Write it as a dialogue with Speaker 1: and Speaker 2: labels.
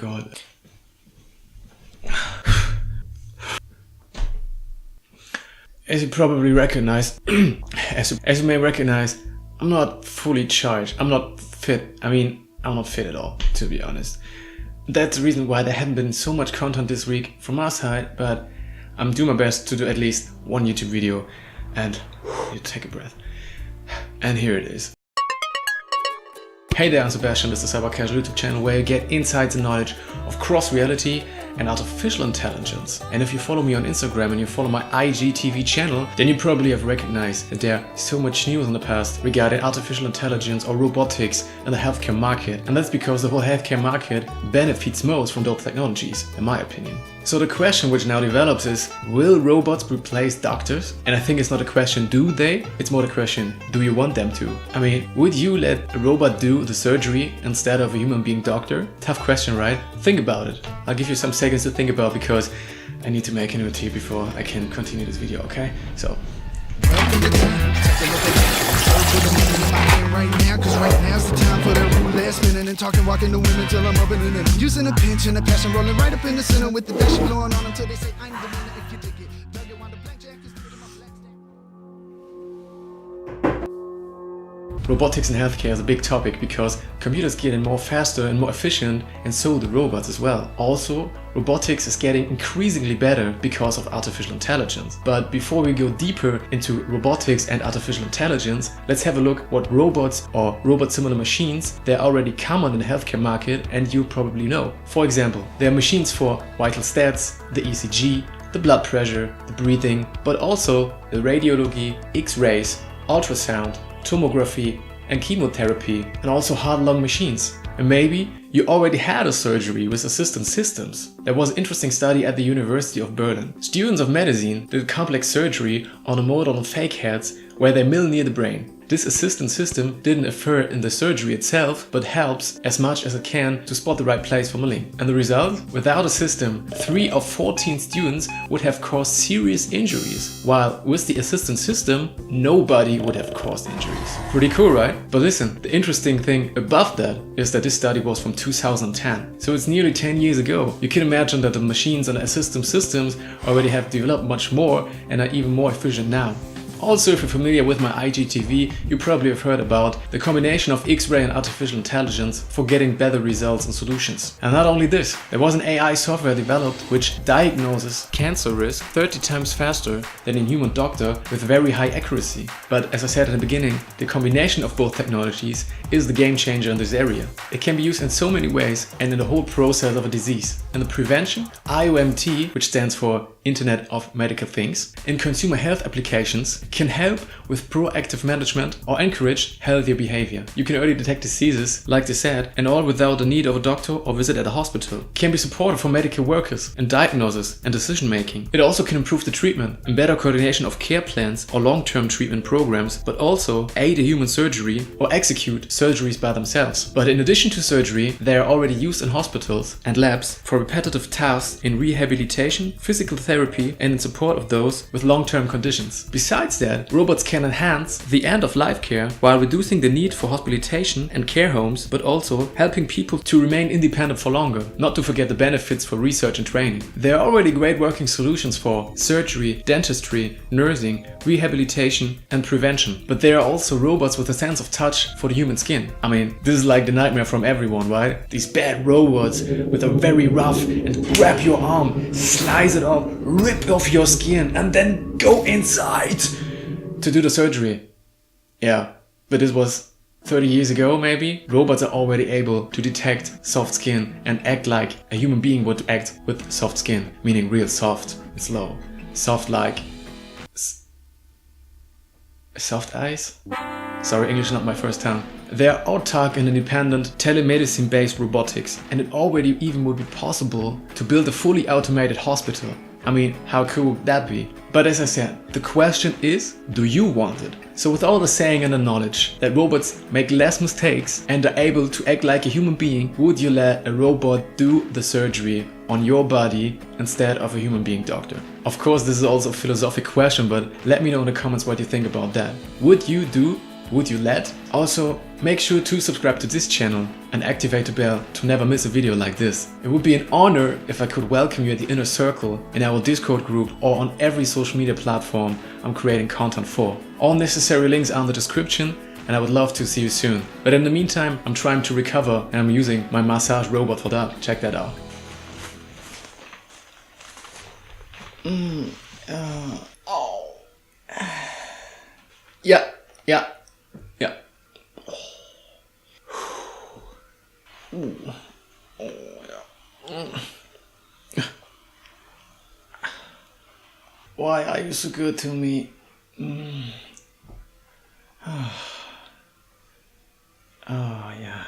Speaker 1: god. As you probably recognize, as you may recognize, I'm not fully charged. I'm not fit. I'm not fit at all, to be honest. That's the reason why there haven't been so much content this week from our side, but I'm doing my best to do at least one YouTube video. And you take a breath. And here it is. Hey there, I'm Sebastian. This is the Cyber Casual YouTube channel where you get insights and knowledge of cross-reality and artificial intelligence. And if you follow me on Instagram and you follow my IGTV channel, then you probably have recognized that there is so much news in the past regarding artificial intelligence or robotics in the healthcare market. And that's because the whole healthcare market benefits most from those technologies, in my opinion. So the question which now develops is, will robots replace doctors? And I think it's not a question, do they? It's more the question, do you want them to? Would you let a robot do the surgery instead of a human being doctor? Tough question, right? Think about it. I'll give you some seconds to think about because I need to make a new tea before I can continue this video, okay? So.
Speaker 2: Right now, cause right now's the time for that rude last minute and talking, walking to women till I'm opening it. Using a pinch and a passion, rolling right up in the center with the dash blowing on until they say I'm the winner if you dig it. Do you want a black jacket?
Speaker 1: Robotics in healthcare is a big topic because computers getting more faster and more efficient, and so do robots as well. Also, robotics is getting increasingly better because of artificial intelligence. But before we go deeper into robotics and artificial intelligence, let's have a look what robots or robot-similar machines they're already common in the healthcare market and you probably know. For example, there are machines for vital stats, the ECG, the blood pressure, the breathing, but also the radiology, X-rays, ultrasound, tomography and chemotherapy, and also heart-lung machines. And maybe you already had a surgery with assistant systems. There was an interesting study at the University of Berlin. Students of medicine did complex surgery on a model of fake heads where they mill near the brain. This assistant system didn't interfere in the surgery itself, but helps as much as it can to spot the right place for milling. And the result? Without a system, 3 of 14 students would have caused serious injuries, while with the assistant system, nobody would have caused injuries. Pretty cool, right? But listen, the interesting thing above that is that this study was from 2010. So it's nearly 10 years ago. You can imagine that the machines and the assistant systems already have developed much more and are even more efficient now. Also, if you're familiar with my IGTV, you probably have heard about the combination of X-ray and artificial intelligence for getting better results and solutions. And not only this, there was an AI software developed which diagnoses cancer risk 30 times faster than a human doctor with very high accuracy. But as I said in the beginning, the combination of both technologies is the game changer in this area. It can be used in so many ways and in the whole process of a disease. In the prevention, IoMT, which stands for Internet of Medical Things, in consumer health applications can help with proactive management or encourage healthier behavior. You can early detect diseases, like they said, and all without the need of a doctor or visit at a hospital. It can be supportive for medical workers in diagnosis and decision making. It also can improve the treatment and better coordination of care plans or long-term treatment programs, but also aid a human surgery or execute surgeries by themselves. But in addition to surgery, they are already used in hospitals and labs for repetitive tasks in rehabilitation, physical therapy, and in support of those with long-term conditions. Besides that, robots can enhance the end-of-life care while reducing the need for hospitalization and care homes, but also helping people to remain independent for longer, not to forget the benefits for research and training. There are already great working solutions for surgery, dentistry, nursing, rehabilitation, and prevention. But there are also robots with a sense of touch for the human skin. This is like the nightmare from everyone, right? These bad robots with a very rough and grab your arm, slice it off, rip off your skin, and then go inside to do the surgery. Yeah, but this was 30 years ago maybe. Robots are already able to detect soft skin and act like a human being would act with soft skin, meaning real soft and slow. Soft like soft eyes? Sorry, English is not my first tongue. They are autark and independent telemedicine-based robotics, and it already even would be possible to build a fully automated hospital. How cool would that be? But as I said, the question is, do you want it? So with all the saying and the knowledge that robots make less mistakes and are able to act like a human being, would you let a robot do the surgery on your body instead of a human being doctor? Of course, this is also a philosophical question, but let me know in the comments what you think about that. Would you do Would you let? Also, make sure to subscribe to this channel and activate the bell to never miss a video like this. It would be an honor if I could welcome you at the inner circle in our Discord group or on every social media platform I'm creating content for. All necessary links are in the description, and I would love to see you soon. But in the meantime, I'm trying to recover and I'm using my massage robot for that. Check that out. Yeah. Why are you so good to me? Oh yeah.